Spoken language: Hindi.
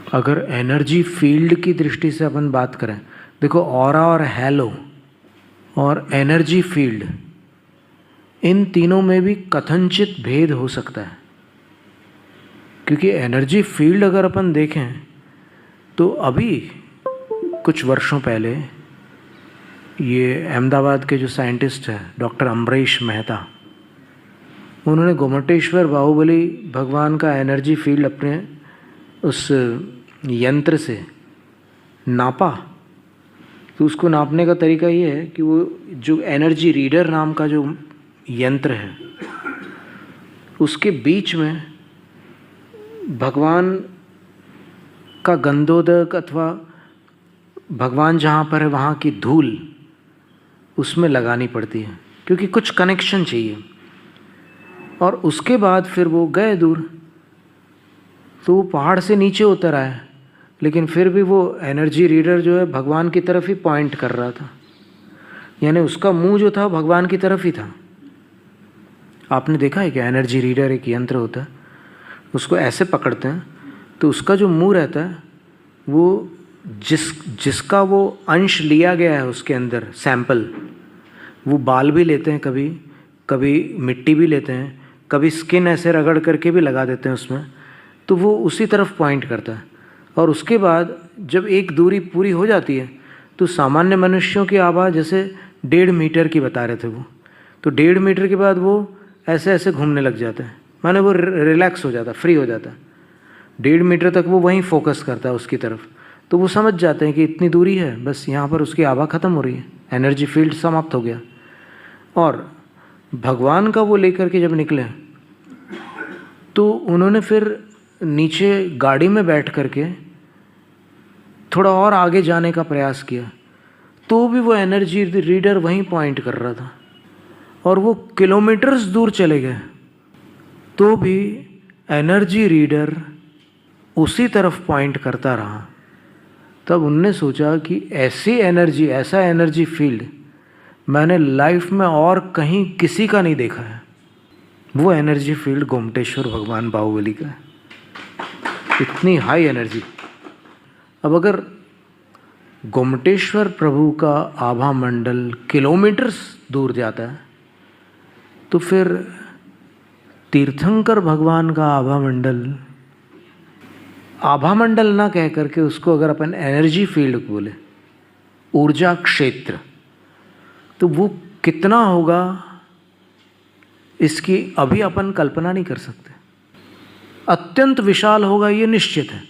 अगर एनर्जी फील्ड की दृष्टि से अपन बात करें, देखो ऑरा और हैलो और एनर्जी फील्ड, इन तीनों में भी कथनचित भेद हो सकता है। क्योंकि एनर्जी फील्ड अगर अपन देखें तो अभी कुछ वर्षों पहले ये अहमदाबाद के जो साइंटिस्ट हैं डॉक्टर अमरीश मेहता, उन्होंने गोमटेश्वर बाहुबली भगवान का एनर्जी फील्ड अपने उस यंत्र से नापा। तो उसको नापने का तरीका ये है कि वो जो एनर्जी रीडर नाम का जो यंत्र है, उसके बीच में भगवान का गंधोदक अथवा भगवान जहाँ पर है वहाँ की धूल उसमें लगानी पड़ती है, क्योंकि कुछ कनेक्शन चाहिए। और उसके बाद फिर वो गए दूर, तो वो पहाड़ से नीचे उतर आए, लेकिन फिर भी वो एनर्जी रीडर जो है भगवान की तरफ ही पॉइंट कर रहा था, यानी उसका मुंह जो था भगवान की तरफ ही था। आपने देखा है कि एनर्जी रीडर एक यंत्र होता है, उसको ऐसे पकड़ते हैं तो उसका जो मुंह रहता है वो जिसका वो अंश लिया गया है उसके अंदर सैंपल, वो बाल भी लेते हैं, कभी कभी मिट्टी भी लेते हैं, कभी स्किन ऐसे रगड़ करके भी लगा देते हैं उसमें, तो वो उसी तरफ पॉइंट करता है। और उसके बाद जब एक दूरी पूरी हो जाती है तो सामान्य मनुष्यों की आभा जैसे 1.5 मीटर की बता रहे थे वो, तो 1.5 मीटर के बाद वो ऐसे ऐसे घूमने लग जाता है, माने वो रिलैक्स हो जाता है, फ्री हो जाता है। 1.5 मीटर तक वो वहीं फोकस करता है उसकी तरफ, तो वो समझ जाते हैं कि इतनी दूरी है, बस यहाँ पर उसकी आभा ख़त्म हो रही है, एनर्जी फील्ड समाप्त हो गया। और भगवान का वो लेकर के जब निकले तो उन्होंने फिर नीचे गाड़ी में बैठ करके थोड़ा और आगे जाने का प्रयास किया, तो भी वो एनर्जी रीडर वहीं पॉइंट कर रहा था। और वो किलोमीटर्स दूर चले गए तो भी एनर्जी रीडर उसी तरफ पॉइंट करता रहा। तब उनने सोचा कि ऐसा एनर्जी फील्ड मैंने लाइफ में और कहीं किसी का नहीं देखा है। वो एनर्जी फील्ड गोमटेश्वर भगवान बाहुबली का है, इतनी हाई एनर्जी। अब अगर गोमटेश्वर प्रभु का आभा मंडल किलोमीटर्स दूर जाता है, तो फिर तीर्थंकर भगवान का आभा मंडल ना कह करके उसको अगर अपन एनर्जी फील्ड बोले, ऊर्जा क्षेत्र, तो वो कितना होगा इसकी अभी अपन कल्पना नहीं कर सकते। अत्यंत विशाल होगा ये निश्चित है।